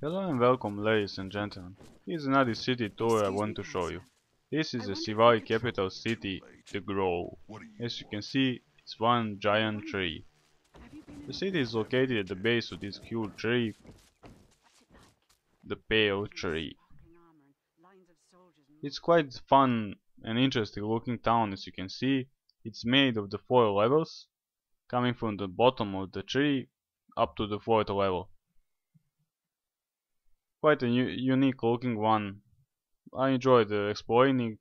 Hello and welcome, ladies and gentlemen. Here's another city tour I want to show you. This is the Sylvari Capital City, the Grove. As you can see, it's one giant tree. The city is located at the base of this huge tree, the pale tree. It's quite fun and interesting looking town. As you can see, it's made of the 4 levels, coming from the bottom of the tree up to the 4th level. Quite a unique looking one. I enjoyed exploring it.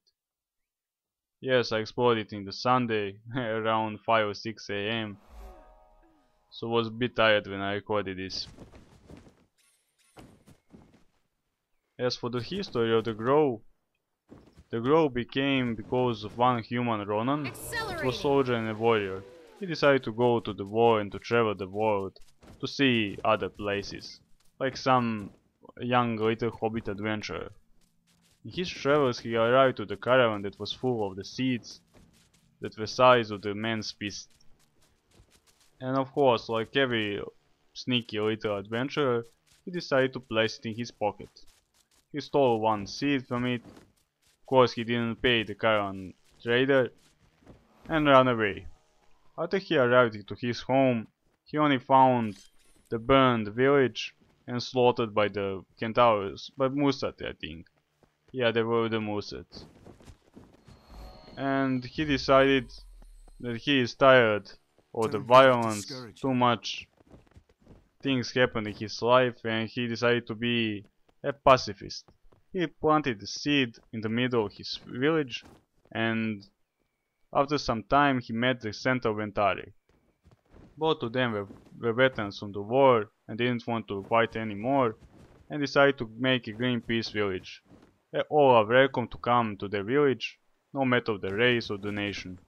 Yes, I explored it in the Sunday around 5 or 6 AM. So I was a bit tired when I recorded this. As for the history of the Grove became because of one human Ronan. It was a soldier and a warrior. He decided to go to the war and to travel the world to see other places, like some young little hobbit adventurer. In his travels he arrived to the caravan that was full of the seeds that were size of the man's fist. And of course, like every sneaky little adventurer, he decided to place it in his pocket. He stole one seed from it. Of course, he didn't pay the caravan trader and ran away. After he arrived to his home, he only found the burned village and slaughtered by the centaurs, by Musat, I think. Yeah, they were the Musat. And he decided that he is tired of the violence, too much things happened in his life, and he decided to be a pacifist. He planted the seed in the middle of his village, and after some time he met the Centaur Ventari. Both of them were veterans from the war and didn't want to fight anymore, and decided to make a green peace village. All are welcome to come to their village, no matter the race or the nation.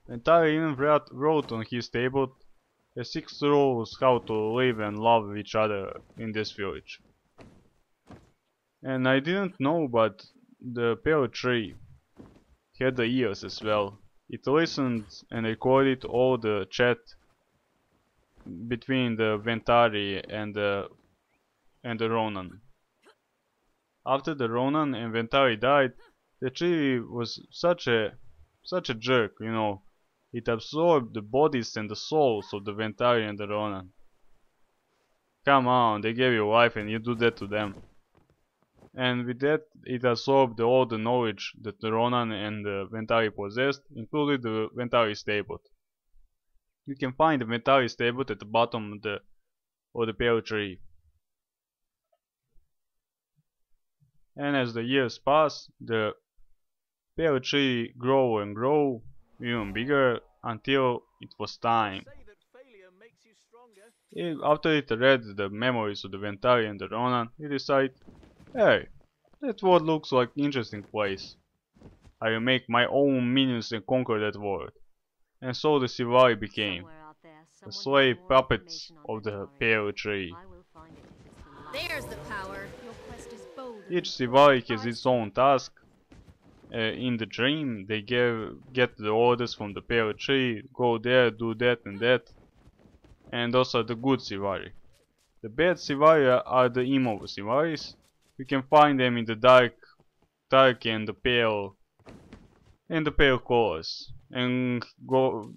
Ventari even wrote on his table 6 rules how to live and love each other in this village. And I didn't know, but the pale tree had the ears as well. It listened and recorded all the chat between the Ventari and the Ronan. After the Ronan and Ventari died, the tree was such a jerk, you know. It absorbed the bodies and the souls of the Ventari and the Ronan. Come on, they gave you life and you do that to them. And with that, it absorbed all the knowledge that the Ronan and the Ventari possessed, including the Ventari Stablet. You can find the Ventari Stablet at the bottom of the pale tree. And as the years pass, the pale tree grew and grew, even bigger, until it was time. After it read the memories of the Ventari and the Ronan, he decided, hey, that world looks like an interesting place. I will make my own minions and conquer that world. And so the Sylvari became the slave puppets of the pale tree. There's the power. Each Sylvari has its own task. In the dream, they get the orders from the pale tree, go there, do that and that. And those are the good Sylvari. The bad Sylvari are the emo Sylvaris. You can find them in the dark and the pale colors, and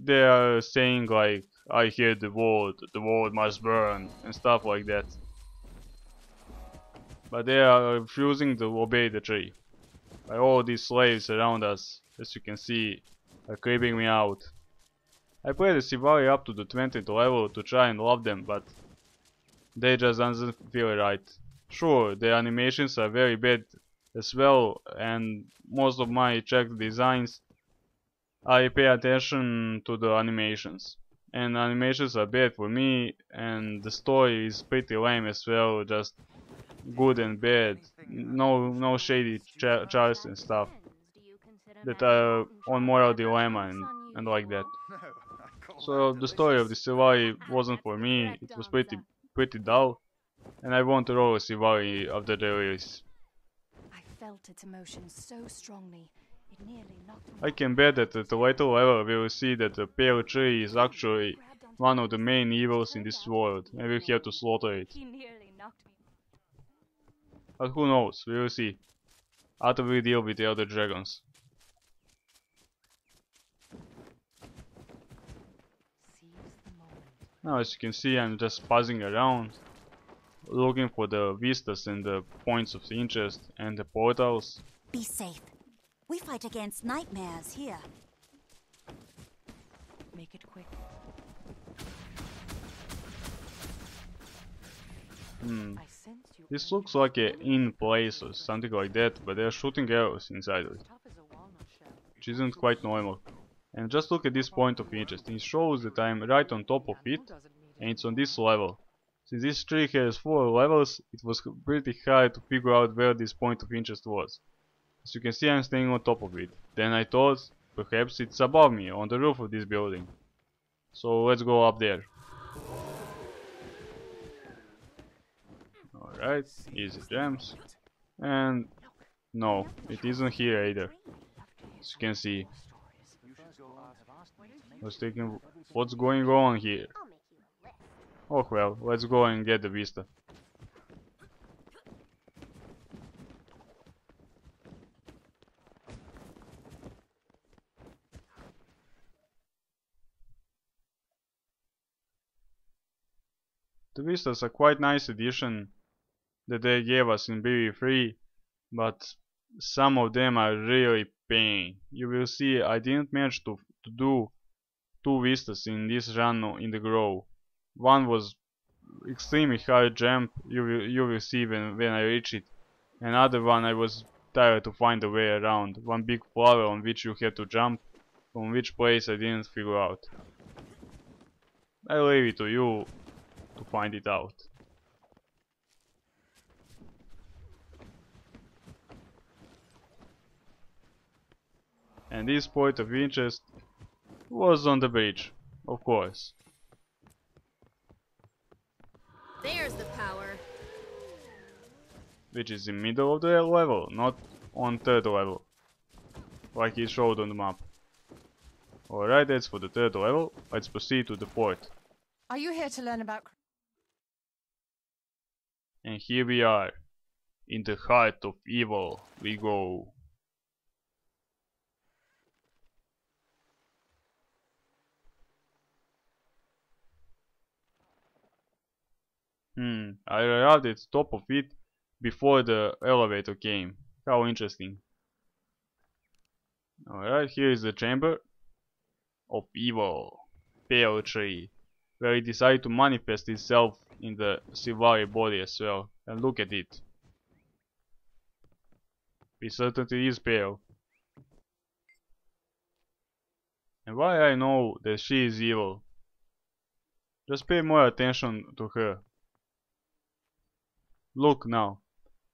they are saying like, I hear the world must burn, and stuff like that. But they are refusing to obey the tree. All these slaves around us, as you can see, are creeping me out. I played the Sylvari up to the 20th level to try and love them, but they just doesn't feel right. Sure, the animations are very bad as well, and most of my checked designs, I pay attention to the animations. And animations are bad for me, and the story is pretty lame as well, just good and bad. No shady charts and stuff that are on moral dilemma and like that. So the story of the Sylvari wasn't for me, it was pretty dull. And I want to roll a Sylvari after the release. I felt its emotions so strongly, it nearly knocked me. I can bet that at a later level we will see that the pale tree is actually one of the main evils in this world, and we'll have to slaughter it. He nearly knocked me. But who knows, we will see. After we deal with the other dragons. Seize the moment. Now as you can see, I'm just buzzing around, looking for the vistas and the points of interest and the portals. Be safe. We fight against nightmares here. Make it quick. I sense you. This looks like a in place or something like that, but they're shooting arrows inside of it, Tough as a walnut shell. which isn't quite normal. And just look at this point of interest. It shows that I'm right on top of it, and it's on this level. Since this tree has 4 levels, it was pretty hard to figure out where this point of interest was. As you can see, I'm staying on top of it. Then I thought perhaps it's above me, on the roof of this building. So let's go up there. Alright, easy gems. And no, it isn't here either. As you can see. I was thinking, what's going on here? Oh well, let's go and get the vista. The vistas are quite nice addition that they gave us in BB3, but some of them are really pain. You will see I didn't manage to do 2 vistas in this run in the Grove. One was extremely hard jump, you will see when I reach it. Another one I was tired to find a way around. One big flower on which you had to jump, from which place I didn't figure out. I leave it to you to find it out. And this point of interest was on the bridge, of course. There's the power. Which is in middle of the level, not on 3rd level, like it showed on the map. Alright, that's for the 3rd level. Let's proceed to the 4th. Are you here to learn about? And here we are. In the heart of evil we go. I arrived at the top of it before the elevator came. How interesting. Alright, here is the chamber of evil, pale tree, where it decided to manifest itself in the Sylvari body as well. And look at it. It certainly is pale. And why I know that she is evil? Just pay more attention to her. Look now,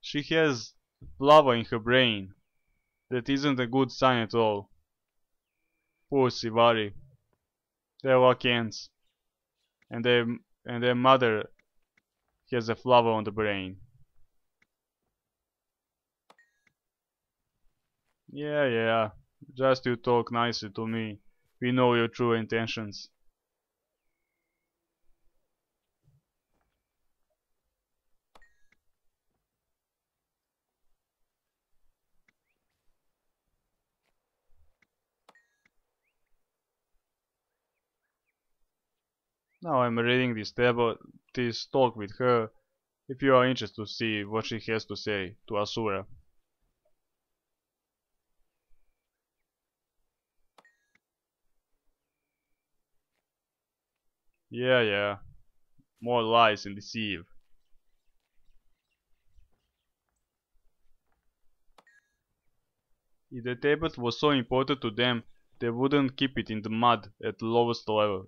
she has lava in her brain. That isn't a good sign at all. Poor Sylvari. They're Wakans. And their mother has a flower on the brain. Yeah, just you talk nicely to me. We know your true intentions. Now I'm reading this talk with her, if you are interested to see what she has to say to Asura. Yeah, more lies and deceive. If the tablet was so important to them, they wouldn't keep it in the mud at the lowest level.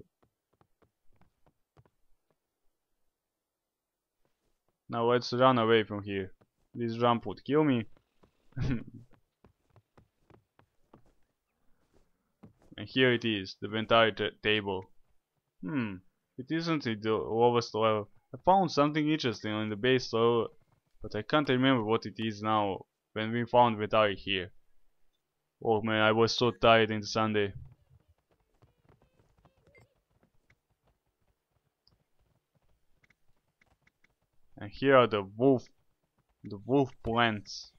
Now let's run away from here. This jump would kill me. And here it is, the entire table. It isn't at the lowest level. I found something interesting on the base level, but I can't remember what it is now when we found Vetari here. Oh man, I was so tired in the Sunday. And here are the wolf plants.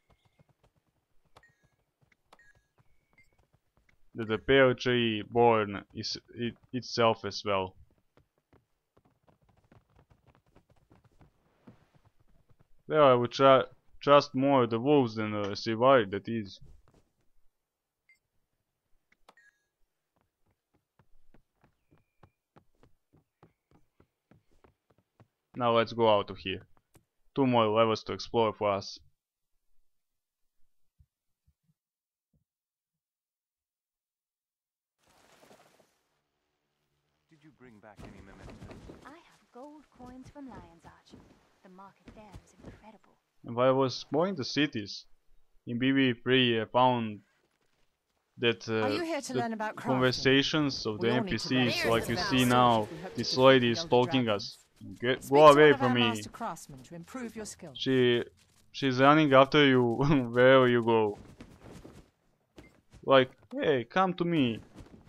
The pear tree born is itself as well. There I would trust more the wolves than the Sylvari, that is. Now let's go out of here. 2 more levels to explore for us. Did you bring back any mementos? I have gold coins from Lion's Arch. The market there is incredible. And while I was exploring the cities, in BB3 I found that Are you here to learn about crafting? conversations of the We all need to learn NPCs, some like you about see it. now, If we hope to this defeat lady the is Elder stalking Dragons. us. Speak Go to one away of from our me. master craftsmen to improve your skills. She's running after you wherever you go. Like, hey, come to me.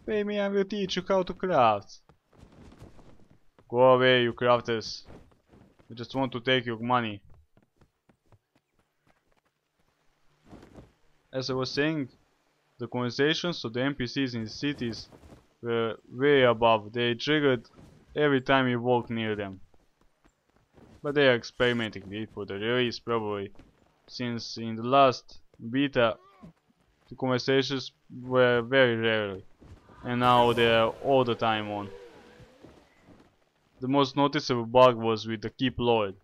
Pay me, I will teach you how to craft. Go away, you crafters. I just want to take your money. As I was saying, the conversations of the NPCs in the cities were way above. They triggered every time you walk near them. But they are experimenting it for the release probably, since in the last beta the conversations were very rarely, and now they are all the time on. The most noticeable bug was with the Keep Lord.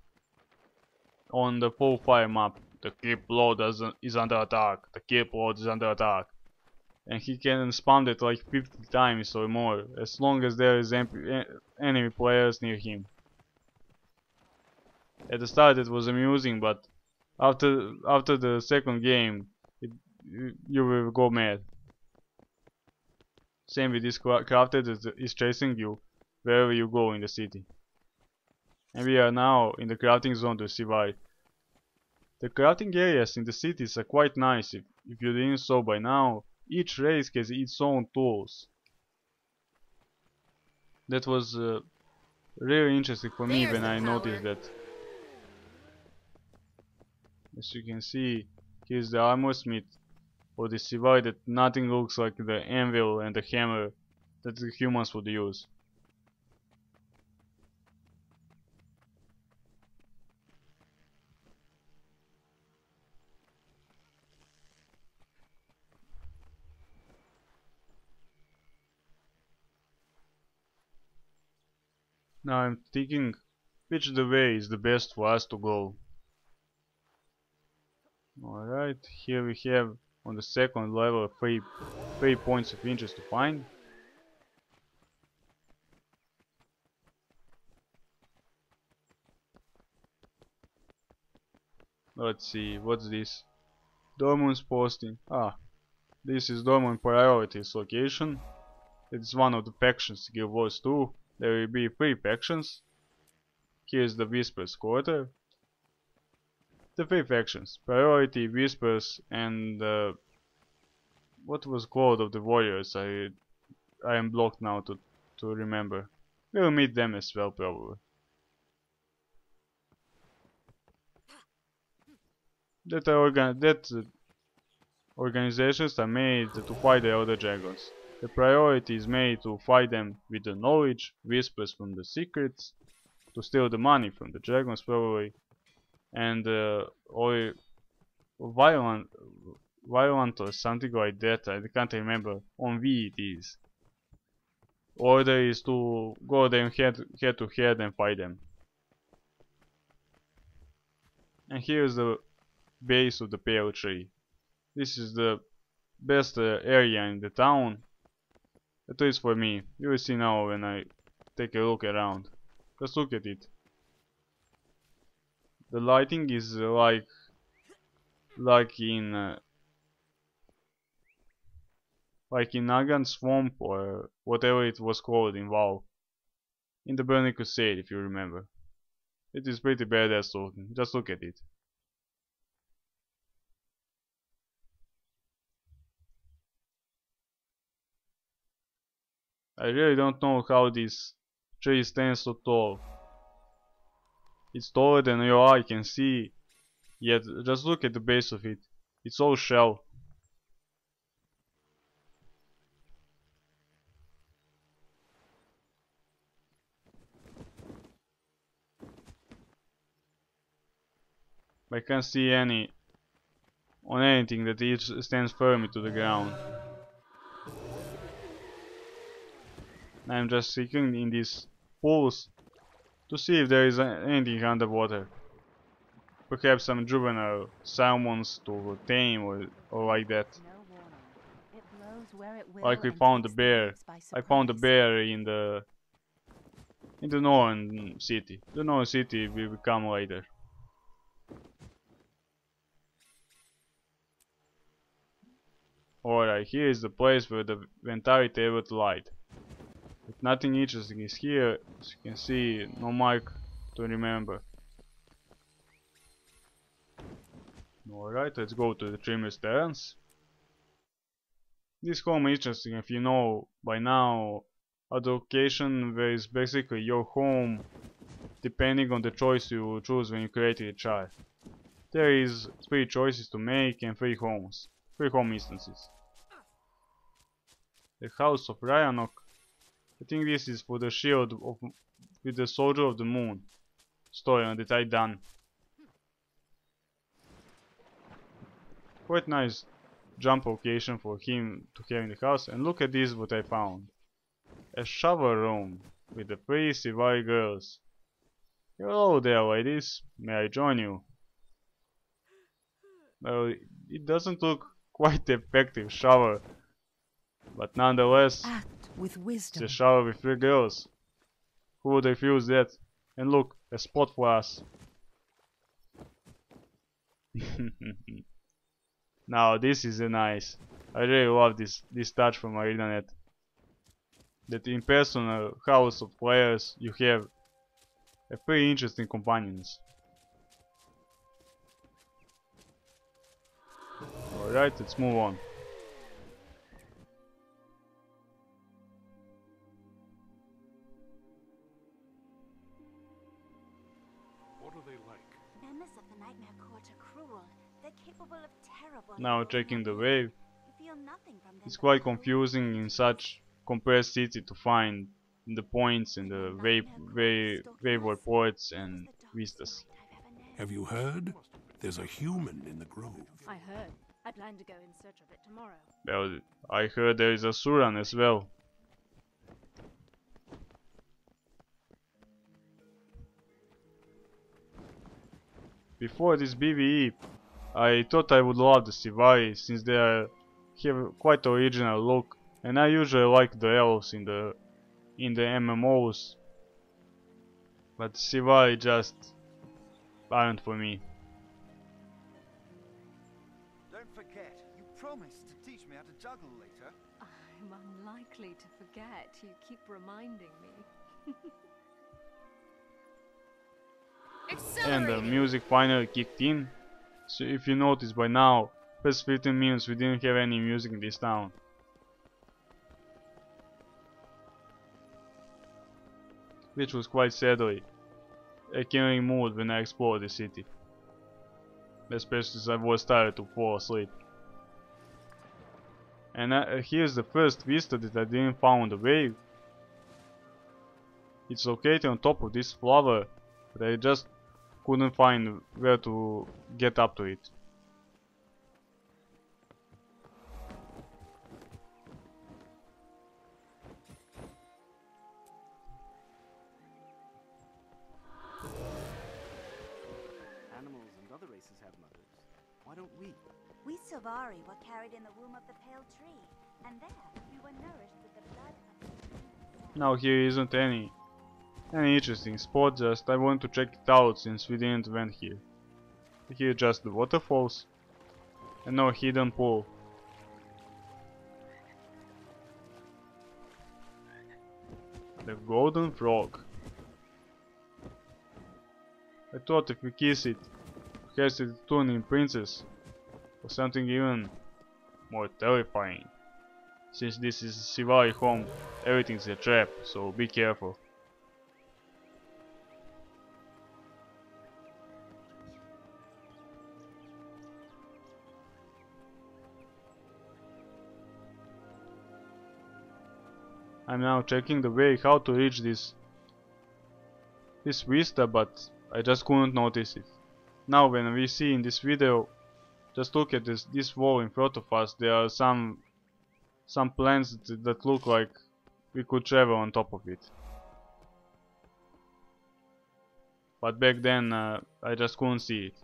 On the full fire map, the Keep Lord is under attack, the Keep Lord is under attack. And he can spam it like 50 times or more, as long as there is enemy players near him. At the start it was amusing, but after the second game, you will go mad. Same with this crafter that is chasing you wherever you go in the city. And we are now in the crafting zone to Sylvari. The crafting areas in the cities are quite nice. If you didn't so by now, each race has its own tools. That was really interesting for me There's when the I noticed power. that. As you can see, here's the armor smith for the Sylvari that nothing looks like the anvil and the hammer that the humans would use. Now I'm thinking which the way is the best for us to go. Alright, here we have on the second level three points of interest to find. Let's see, what's this? Dormont's posting. Ah, this is Dormont priorities location. It's one of the factions Guild Wars 2. There will be 3 factions. Here's the Whispers quarter. The 3 factions: Priority, Whispers, and what was called of the Warriors. I am blocked now to remember. We'll meet them as well probably. Organizations are made to fight the Elder Dragons. The priority is made to fight them with the knowledge, whispers from the secrets, to steal the money from the dragons probably, and or violent or something like that. I can't remember. On V it is. Order is to go them head to head and fight them. And here's the base of the pale tree. This is the best area in the town, at least for me. You will see now when I take a look around. Just look at it. The lighting is like in Nagan Swamp or whatever it was called in WoW. In the Burning Crusade, if you remember. It is pretty badass looking. Just look at it. I really don't know how this tree stands so tall. It's taller than your eye can see, yet just look at the base of it. It's all shell. I can't see any on anything that it stands firmly to the ground. I'm just seeking in these pools to see if there is anything underwater. Perhaps some juvenile salmons to tame or like that. No warning. It blows where it will Like we and found the takes bear. waves by I found the surprise. bear in the northern city. The northern city will become later. Alright, here is the place where the entire table lied. But nothing interesting is here, as you can see, no mark to remember. Alright, let's go to the Trimmer's Terrace. This home is interesting if you know by now a location where is basically your home depending on the choice you choose when you created a child. There is 3 choices to make and 3 homes. 3 home instances. The House of Ryanok. I think this is for the shield with the Soldier of the Moon story that I done. Quite nice jump location for him to have in the house. And look at this what I found. A shower room with the 3 Sylvari girls. Hello there ladies, may I join you? Well, it doesn't look quite effective shower, but nonetheless Act with it's wisdom. a shower with 3 girls. Who would refuse that? And look, a spot for us. Now this is a nice. I really love this touch from ArenaNet. That in personal house of players you have a pretty interesting companions. Alright, let's move on. What are they like? Members of the Nightmare Court are cruel. They're capable of terrible. Now evil. checking the wave. You feel nothing from them It's but quite cold. confusing in such compressed city to find the points in the wave reports and vistas. Have you heard? There's a human in the grove. I heard. I plan to go in search of it tomorrow. Well, I heard there is a Suran as well. Before this BVE, I thought I would love the Sylvari since they have quite original look, and I usually like the elves in the MMOs, but Sylvari just aren't for me. Don't forget, you promised to teach me how to juggle later. I'm unlikely to forget. You keep reminding me. And the Accelerating. music finally kicked in. So if you notice by now, first 15 minutes we didn't have any music in this town. Which was quite sadly a killing mood when I explored the city. Especially as I was tired to fall asleep. And here's the first vista that I didn't find the wave. It's located on top of this flower, but I just couldn't find where to get up to it. Animals and other races have mothers. Why don't we? We Sylvari were carried in the womb of the pale tree, and there we were nourished with the blood of Now here isn't any interesting spot, just I want to check it out since we didn't went here. Here just the waterfalls and no hidden pool. The golden frog. I thought if we kiss it, perhaps it would turn in princess or something even more terrifying. Since this is Sylvari home, everything's a trap, so be careful. I'm now checking the way how to reach this vista, but I just couldn't notice it. Now when we see in this video, just look at this wall in front of us. There are some plants that look like we could travel on top of it. But back then I just couldn't see it.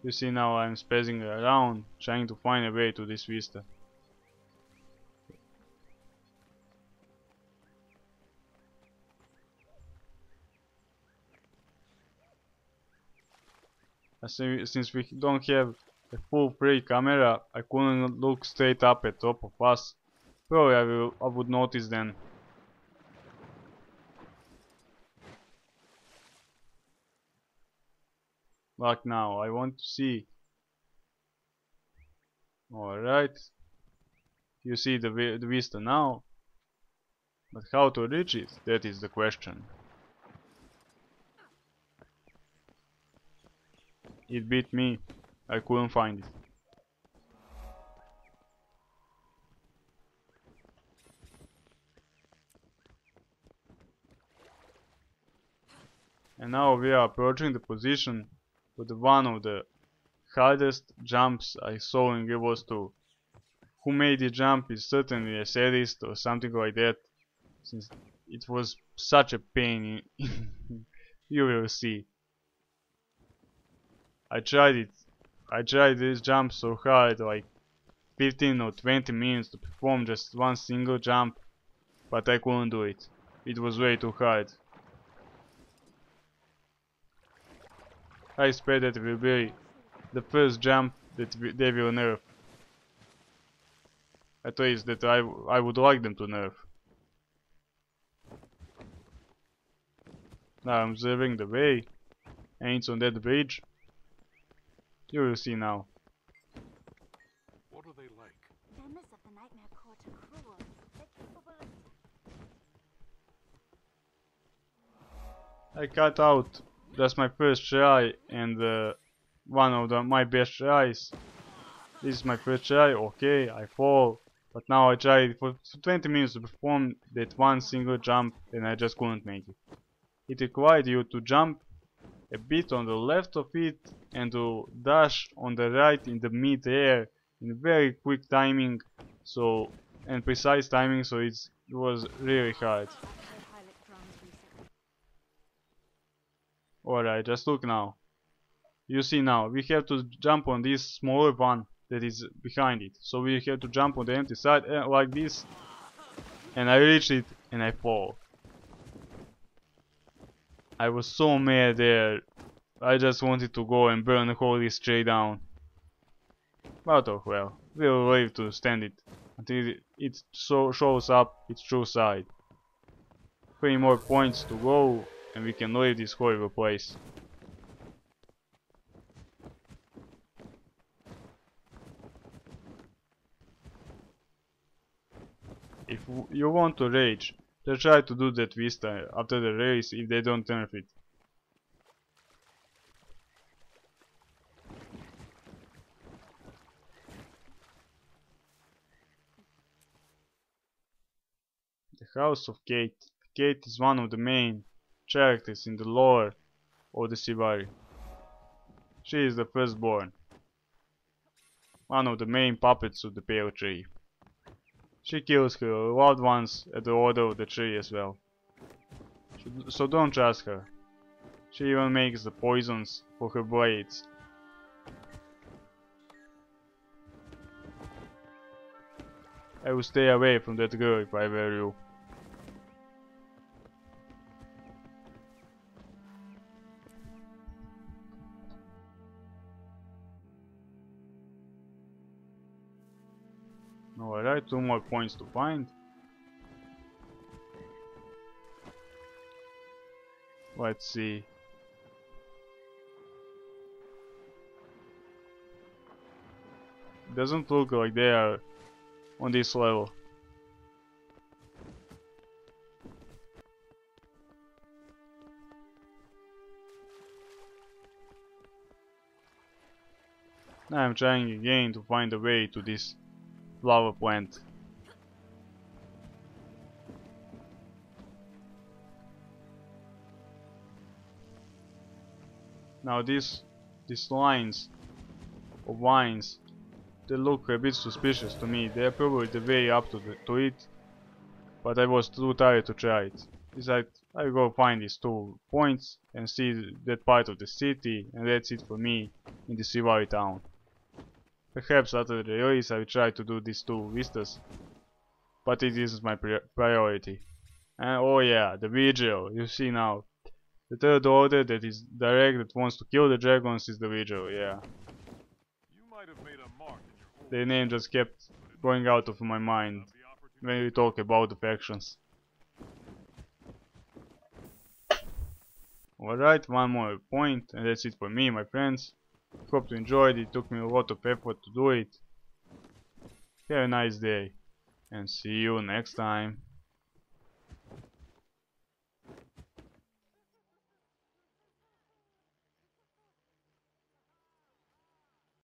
You see, now I'm spacing around, trying to find a way to this vista. Since we don't have a full free camera, I couldn't look straight up at top of us. Probably I would notice then. Like now, I want to see. Alright. You see the vista now. But how to reach it? That is the question. It beat me. I couldn't find it. And now we are approaching the position with one of the hardest jumps I saw in Grove 2. Who made the jump is certainly a sadist or something like that, since it was such a pain. You will see. I tried this jump so hard, like 15 or 20 minutes to perform just one single jump, but I couldn't do it. It was way too hard. I expect that it will be the first jump that they will nerf. At least that I would like them to nerf. Now I'm observing the way, and it's on that bridge. You will see now. What are they like? Members of the Nightmare Court are cruel. They're capable of... I cut out just my first try, and one of my best tries. This is my first try. Okay, I fall, but now I tried for 20 minutes to perform that one single jump, and I just couldn't make it. It required you to jump a bit on the left of it and to dash on the right in the mid-air in very quick timing, and precise timing, so it was really hard. Alright, just look now. You see now, we have to jump on this smaller one that is behind it. So we have to jump on the empty side like this, and I reach it and I fall. I was so mad there. I just wanted to go and burn the whole straight down. But oh well, we'll leave to stand it until it shows up its true side. 3 more points to go and we can leave this horrible place. If you want to rage, just try to do that vista after the race if they don't nerf it. The house of Kate. Kate is one of the main characters in the lore of the Sylvari. She is the firstborn, one of the main puppets of the Pale Tree. She kills her loved ones at the order of the tree as well. So don't trust her. She even makes the poisons for her blades. I would stay away from that girl if I were you. Alright, 2 more points to find. Let's see. Doesn't look like they are on this level. Now I'm trying again to find a way to this flower plant. Now these lines of vines, they look a bit suspicious to me. They are probably the way up to it, but I was too tired to try it. Decided I go find these 2 points and see that part of the city, and that's it for me in the Sylvari town. Perhaps after the release I will try to do these 2 vistas, but it isn't my priority. And oh yeah, the vigil, you see now. The third order that is direct, that wants to kill the dragons, is the vigil, yeah. Their name just kept going out of my mind when we talk about the factions. Alright, one more point, and that's it for me, my friends. Hope you enjoyed it. It took me a lot of effort to do it. Have a nice day, and see you next time.